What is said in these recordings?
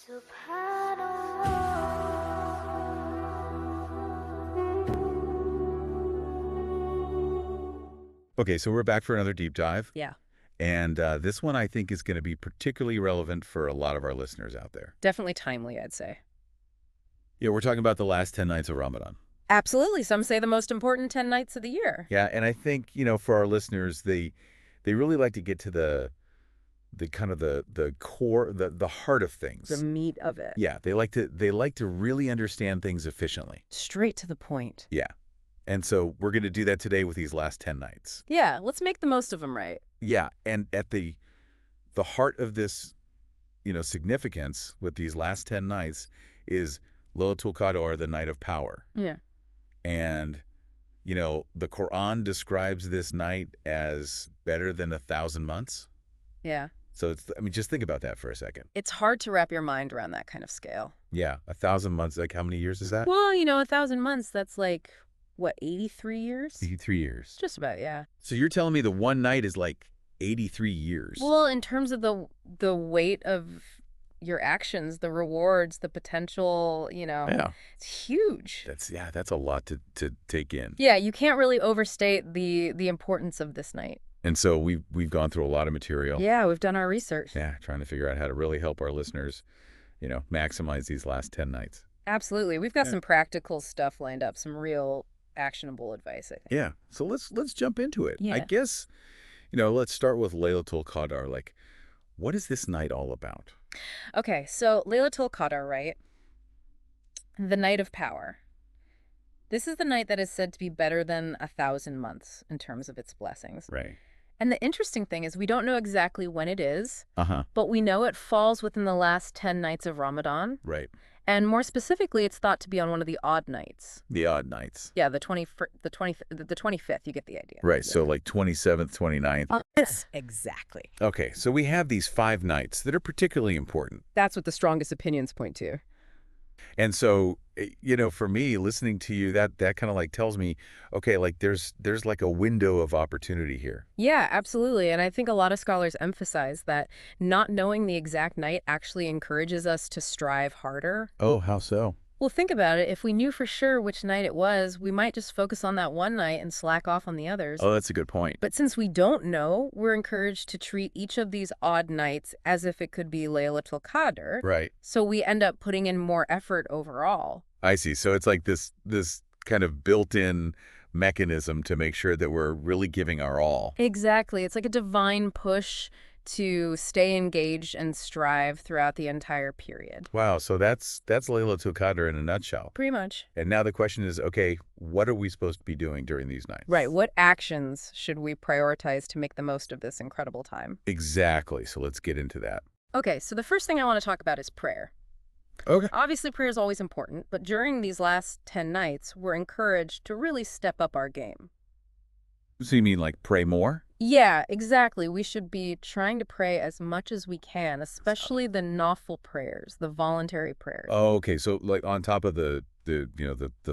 Okay, so we're back for another deep dive. Yeah, And this one I think is going to be particularly relevant for a lot of our listeners out there. definitely timely, I'd say. Yeah, we're talking about the last 10 nights of Ramadan. Absolutely. Some say the most important 10 nights of the year. Yeah, and I think, for our listeners, they really like to get to the kind of the core, the heart of things. The meat of it. Yeah, they like to really understand things efficiently. Straight to the point. Yeah. And so we're going to do that today with these last 10 nights. Yeah, let's make the most of them right. Yeah, and at the heart of this, significance with these last 10 nights is Laylatul Qadr, the night of power. Yeah. And, the Quran describes this night as better than 1,000 months. Yeah. So, just think about that for a second. It's hard to wrap your mind around that kind of scale. Yeah, 1,000 months, like how many years is that? Well, 1,000 months, that's like, what, 83 years? 83 years. Just about, yeah. So you're telling me the one night is like 83 years? Well, in terms of the weight of your actions, the rewards, the potential, Yeah. it's huge. That's a lot to take in. Yeah, you can't really overstate the importance of this night. And so we've gone through a lot of material. Yeah, we've done our research. Yeah, trying to figure out how to really help our listeners, maximize these last 10 nights. Absolutely. We've got some practical stuff lined up, some real actionable advice, I think. Yeah. So let's jump into it. Yeah. I guess, let's start with Laylatul Qadr. Like, what is this night all about? Okay, so Laylatul Qadr, right? The night of power. This is the night that is said to be better than 1,000 months in terms of its blessings. Right. And the interesting thing is we don't know exactly when it is, Uh-huh. but we know it falls within the last 10 nights of Ramadan. Right. And more specifically, it's thought to be on one of the odd nights. The odd nights. Yeah, the 25th, you get the idea. Right. So like 27th, 29th. Yes, exactly. Okay. So we have these 5 nights that are particularly important. That's what the strongest opinions point to. And so, for me, listening to you, that kind of like tells me, okay, like there's like a window of opportunity here. Yeah, absolutely. And I think a lot of scholars emphasize that not knowing the exact night actually encourages us to strive harder. Oh, how so? Well, think about it. If we knew for sure which night it was, we might just focus on that one night and slack off on the others. Oh, that's a good point. But since we don't know, we're encouraged to treat each of these odd nights as if it could be Laylatul Qadr. Right. So we end up putting in more effort overall. I see. So it's like this kind of built-in mechanism to make sure that we're really giving our all. Exactly. It's like a divine push to stay engaged and strive throughout the entire period. Wow. So that's Laylatul Qadr in a nutshell. Pretty much. And now the question is, okay, what are we supposed to be doing during these nights? Right. What actions should we prioritize to make the most of this incredible time? Exactly. So let's get into that. Okay, so the first thing I want to talk about is prayer. Okay. Obviously, prayer is always important, but during these last 10 nights, we're encouraged to really step up our game. So you mean like pray more? Yeah, exactly. We should be trying to pray as much as we can, especially the nawful prayers, the voluntary prayers. Oh, okay. So like on top of the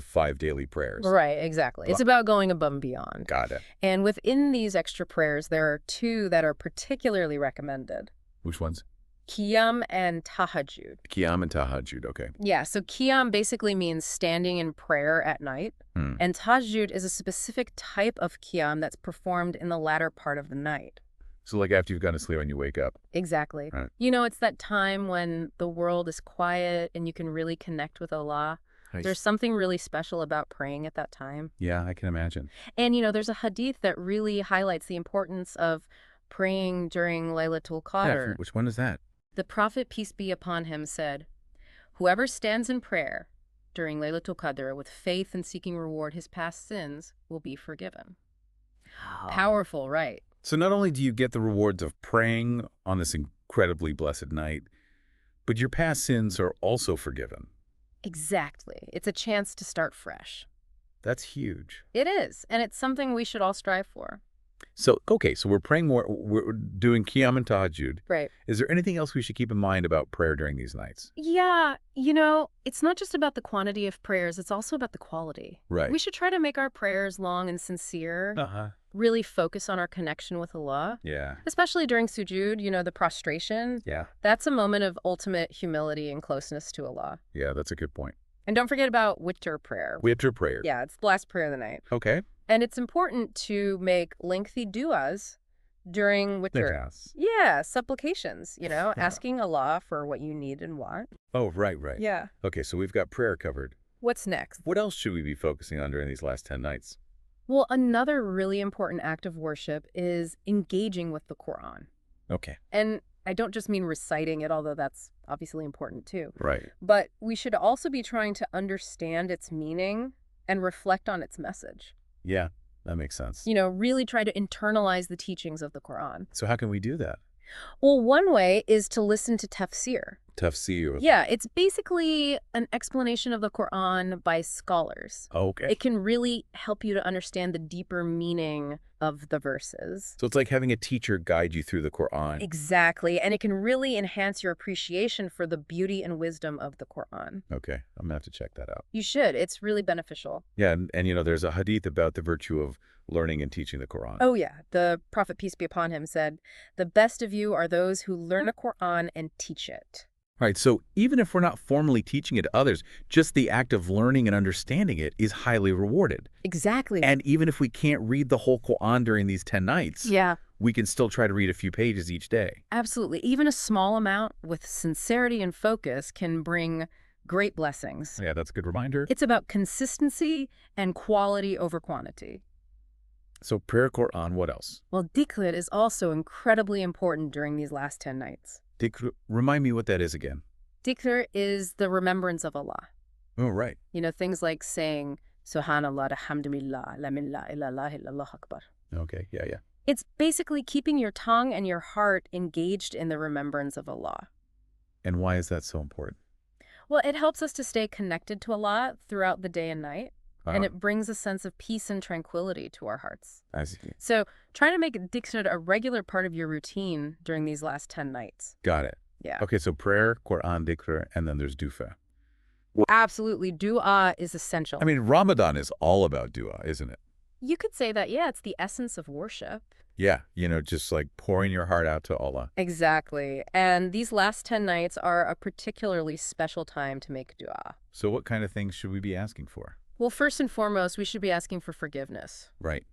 5 daily prayers. Right, exactly. It's about going above and beyond. Got it. And within these extra prayers, there are 2 that are particularly recommended. Which ones? Qiyam and Tahajjud. Qiyam and Tahajjud. Okay. Yeah, so Qiyam basically means standing in prayer at night, and Tahajjud is a specific type of Qiyam that's performed in the latter part of the night. So like after you've gone to sleep and you wake up. Exactly. Right. It's that time when the world is quiet and you can really connect with Allah. Nice. There's something really special about praying at that time. Yeah, I can imagine. And, there's a hadith that really highlights the importance of praying during Laylatul Qadr. Yeah, which one is that? The Prophet, peace be upon him, said, "Whoever stands in prayer during Laylatul Qadr with faith and seeking reward his past sins will be forgiven." Oh. Powerful, right? So not only do you get the rewards of praying on this incredibly blessed night, but your past sins are also forgiven. Exactly. It's a chance to start fresh. That's huge. It is, and it's something we should all strive for. So, okay, so we're praying more, we're doing Qiyam and Tahajjud. Right. Is there anything else we should keep in mind about prayer during these nights? Yeah, it's not just about the quantity of prayers, it's also about the quality. Right. We should try to make our prayers long and sincere. Uh-huh. really focus on our connection with Allah. Yeah. Especially during sujood, the prostration. Yeah. That's a moment of ultimate humility and closeness to Allah. Yeah, that's a good point. And don't forget about witr prayer. Witr prayer. Yeah, it's the last prayer of the night. Okay. And it's important to make lengthy du'as during witr. Yeah, supplications, asking Allah for what you need and want. Oh, right. Yeah. Okay, so we've got prayer covered. What's next? What else should we be focusing on during these last 10 nights? Well, another really important act of worship is engaging with the Quran. Okay. And I don't just mean reciting it, although that's obviously important too. Right. But we should also be trying to understand its meaning and reflect on its message. Yeah, that makes sense. Really try to internalize the teachings of the Quran. So how can we do that? Well, one way is to listen to tafsir. Tafsir. Yeah, it's basically an explanation of the Quran by scholars. Okay. It can really help you to understand the deeper meaning of the verses. So it's like having a teacher guide you through the Quran. Exactly, and it can really enhance your appreciation for the beauty and wisdom of the Quran. Okay, I'm gonna have to check that out. You should. It's really beneficial. Yeah, and there's a hadith about the virtue of learning and teaching the Quran. Oh yeah, the Prophet, peace be upon him, said, "The best of you are those who learn the Quran and teach it." Right, so even if we're not formally teaching it to others, just the act of learning and understanding it is highly rewarded. Exactly. And even if we can't read the whole Quran during these 10 nights, yeah, we can still try to read a few pages each day. Absolutely. Even a small amount with sincerity and focus can bring great blessings. Yeah, that's a good reminder. It's about consistency and quality over quantity. So prayer, Quran, what else? Well, dhikr is also incredibly important during these last 10 nights. Dhikr, remind me what that is again. Dhikr is the remembrance of Allah. Oh, right. Things like saying, Subhanallah, alhamdulillah, la ilaha illallah, Allahu akbar. Okay, yeah. It's basically keeping your tongue and your heart engaged in the remembrance of Allah. And why is that so important? Well, it helps us to stay connected to Allah throughout the day and night. And it brings a sense of peace and tranquility to our hearts. I see. So try to make dhikr a regular part of your routine during these last 10 nights. Got it. Yeah. Okay, so prayer, Quran, dhikr, and then there's dufa. Absolutely. Dua is essential. I mean, Ramadan is all about dua, isn't it? You could say that, yeah, it's the essence of worship. Yeah, just like pouring your heart out to Allah. Exactly. And these last 10 nights are a particularly special time to make dua. So what kind of things should we be asking for? Well, first and foremost, we should be asking for forgiveness. Right.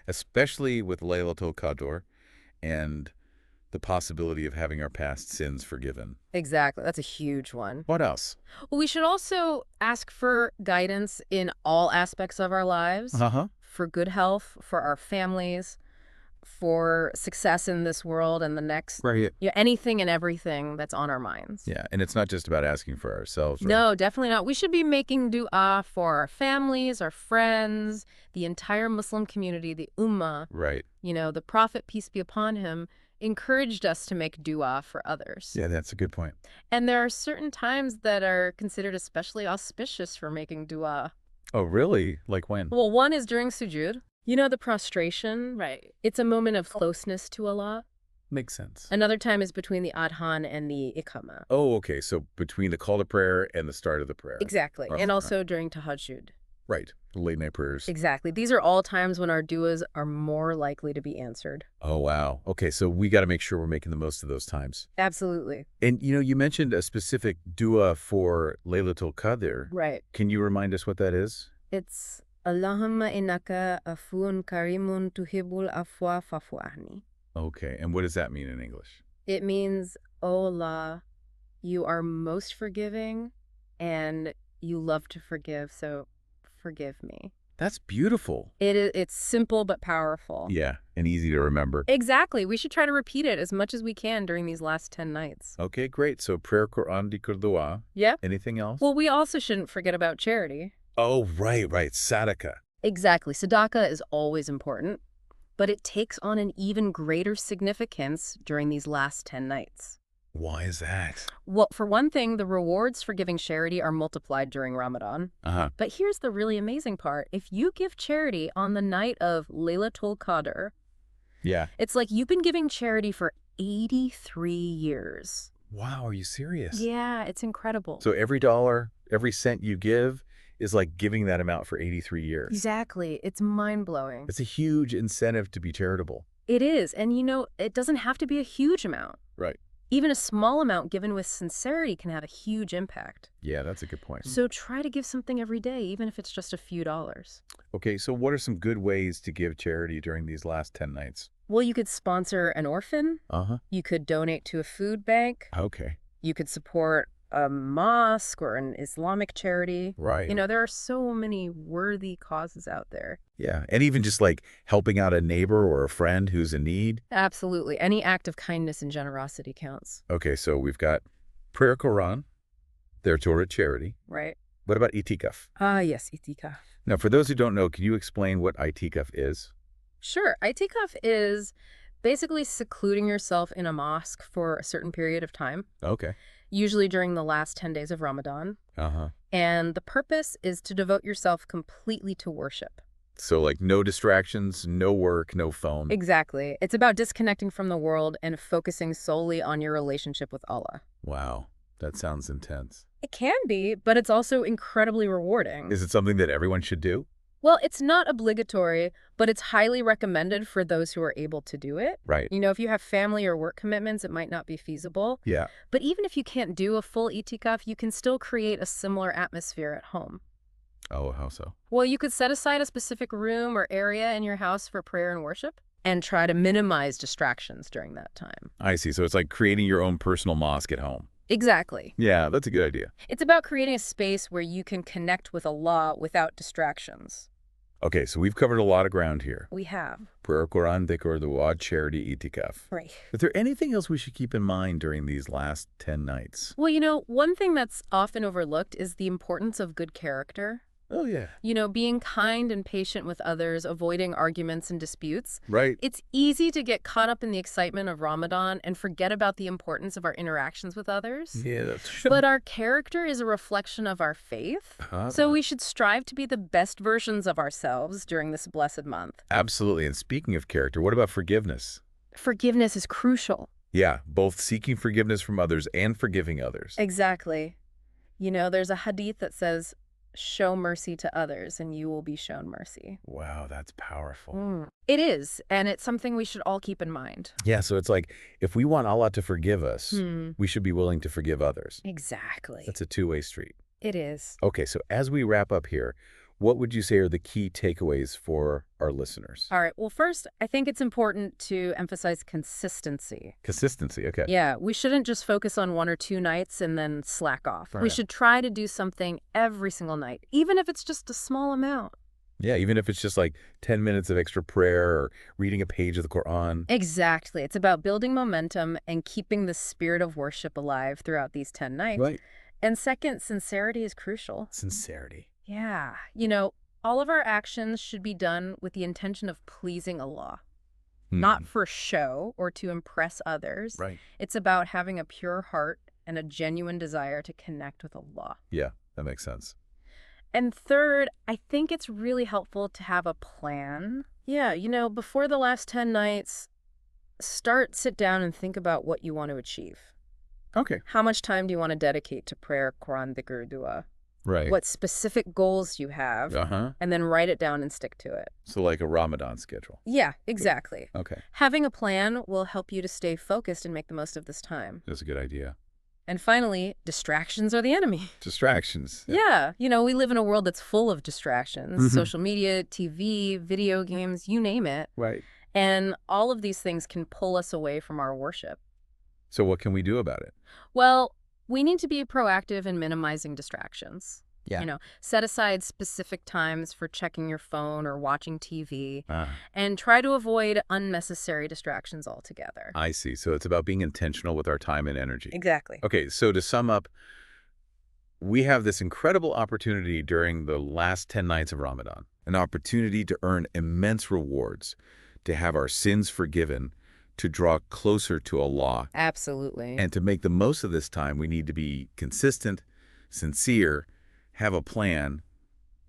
Especially with Laylatul Qadr and the possibility of having our past sins forgiven. Exactly. That's a huge one. What else? Well, we should also ask for guidance in all aspects of our lives. For good health, for our families, for success in this world and the next. Right. Anything and everything that's on our minds. Yeah, and it's not just about asking for ourselves. Right? No, definitely not. We should be making dua for our families, our friends, the entire Muslim community, the ummah. Right. The Prophet, peace be upon him, encouraged us to make dua for others. Yeah, that's a good point. And there are certain times that are considered especially auspicious for making dua. Oh, really? Like when? Well, one is during sujood. The prostration. Right. It's a moment of closeness to Allah. Makes sense. Another time is between the adhan and the iqama. Oh, okay. So between the call to prayer and the start of the prayer. Exactly. And also during tahajjud. Right. The late night prayers. Exactly. These are all times when our duas are more likely to be answered. Oh, wow. Okay. So we got to make sure we're making the most of those times. Absolutely. And, you mentioned a specific dua for Laylatul Qadr. Right. Can you remind us what that is? It's Allahumma innaka afuun karimun tuhibbul afwa fa'fu anni. Okay. And what does that mean in English? It means, oh Allah, you are most forgiving and you love to forgive, so forgive me. That's beautiful. It's simple but powerful. Yeah, and easy to remember. Exactly. We should try to repeat it as much as we can during these last 10 nights. Okay, great. So prayer, Quran, dhikr, dua. Yep. Anything else? Well, we also shouldn't forget about charity. Oh, right. Sadaqah. Exactly. Sadaqah is always important, but it takes on an even greater significance during these last 10 nights. Why is that? Well, for one thing, the rewards for giving charity are multiplied during Ramadan. But here's the really amazing part. If you give charity on the night of Laylatul Qadr, it's like you've been giving charity for 83 years. Wow, are you serious? Yeah, it's incredible. So every dollar, every cent you give is like giving that amount for 83 years. Exactly. It's mind-blowing. It's a huge incentive to be charitable. It is. And it doesn't have to be a huge amount. Right. Even a small amount given with sincerity can have a huge impact. Yeah, that's a good point. So try to give something every day, even if it's just a few dollars. Okay, so what are some good ways to give charity during these last 10 nights? Well, you could sponsor an orphan. Uh-huh. You could donate to a food bank. Okay. You could support a mosque or an Islamic charity. Right. There are so many worthy causes out there. Yeah, and even just like helping out a neighbor or a friend who's in need. Absolutely. Any act of kindness and generosity counts. Okay, so we've got prayer Quran, their Torah charity. Right. What about Itikaf? Ah, yes, itikaf. Now, for those who don't know, can you explain what Itikaf is? Sure. Itikaf is basically secluding yourself in a mosque for a certain period of time, Okay. usually during the last 10 days of Ramadan. Uh-huh. And the purpose is to devote yourself completely to worship. So like no distractions, no work, no phone. Exactly. It's about disconnecting from the world and focusing solely on your relationship with Allah. Wow, that sounds intense. It can be, but it's also incredibly rewarding. Is it something that everyone should do? Well, it's not obligatory, but it's highly recommended for those who are able to do it. Right. If you have family or work commitments, it might not be feasible. Yeah. But even if you can't do a full itikaf, you can still create a similar atmosphere at home. Oh, how so? Well, you could set aside a specific room or area in your house for prayer and worship and try to minimize distractions during that time. I see. So it's like creating your own personal mosque at home. Exactly. Yeah, that's a good idea. It's about creating a space where you can connect with Allah without distractions. Okay, so we've covered a lot of ground here. We have. Prayer Quran, dhikr, dua, charity, itikaf. Right. Is there anything else we should keep in mind during these last 10 nights? Well, one thing that's often overlooked is the importance of good character. Oh, yeah. Being kind and patient with others, avoiding arguments and disputes. Right. It's easy to get caught up in the excitement of Ramadan and forget about the importance of our interactions with others. Yeah, that's true. But our character is a reflection of our faith. So we should strive to be the best versions of ourselves during this blessed month. Absolutely. And speaking of character, what about forgiveness? Forgiveness is crucial. Yeah, both seeking forgiveness from others and forgiving others. Exactly. There's a hadith that says, show mercy to others and you will be shown mercy. Wow, that's powerful. It is, and it's something we should all keep in mind. Yeah, so it's like if we want Allah to forgive us, we should be willing to forgive others. Exactly. That's a two-way street. It is. Okay, so as we wrap up here, what would you say are the key takeaways for our listeners? All right. Well, first, I think it's important to emphasize consistency. Consistency, okay. Yeah, we shouldn't just focus on 1 or 2 nights and then slack off. Right. We should try to do something every single night, even if it's just a small amount. Yeah, even if it's just like 10 minutes of extra prayer or reading a page of the Quran. Exactly. It's about building momentum and keeping the spirit of worship alive throughout these 10 nights. Right. And second, sincerity is crucial. Sincerity. Yeah. All of our actions should be done with the intention of pleasing Allah. Not for show or to impress others. Right. It's about having a pure heart and a genuine desire to connect with Allah. Yeah, that makes sense. And third, I think it's really helpful to have a plan. Yeah, before the last 10 nights, sit down and think about what you want to achieve. Okay. How much time do you want to dedicate to prayer, Quran, dhikr, dua? Right. What specific goals you have, and then write it down and stick to it. So like a Ramadan schedule. Yeah, exactly. Okay. Having a plan will help you to stay focused and make the most of this time. That's a good idea. And finally, distractions are the enemy. Distractions. Yeah. We live in a world that's full of distractions. Social media, TV, video games, you name it. Right. And all of these things can pull us away from our worship. So what can we do about it? Well, we need to be proactive in minimizing distractions. Yeah. Set aside specific times for checking your phone or watching TV, and try to avoid unnecessary distractions altogether. I see. So it's about being intentional with our time and energy. Exactly. Okay, so to sum up, we have this incredible opportunity during the last 10 nights of Ramadan, an opportunity to earn immense rewards, to have our sins forgiven, to draw closer to Allah. Absolutely. And to make the most of this time, we need to be consistent, sincere, have a plan,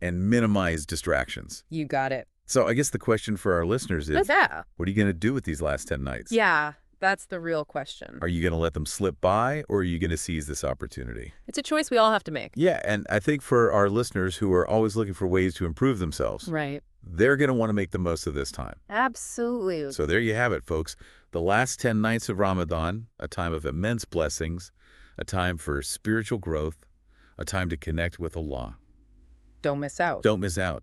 and minimize distractions. You got it. So I guess the question for our listeners is, Yeah. what are you going to do with these last 10 nights? Yeah, That's the real question. Are you going to let them slip by, or are you going to seize this opportunity? It's a choice we all have to make. Yeah, and I think for our listeners who are always looking for ways to improve themselves, Right. they're going to want to make the most of this time. Absolutely. So there you have it, folks. The last 10 nights of Ramadan, a time of immense blessings, a time for spiritual growth, a time to connect with Allah. Don't miss out. Don't miss out.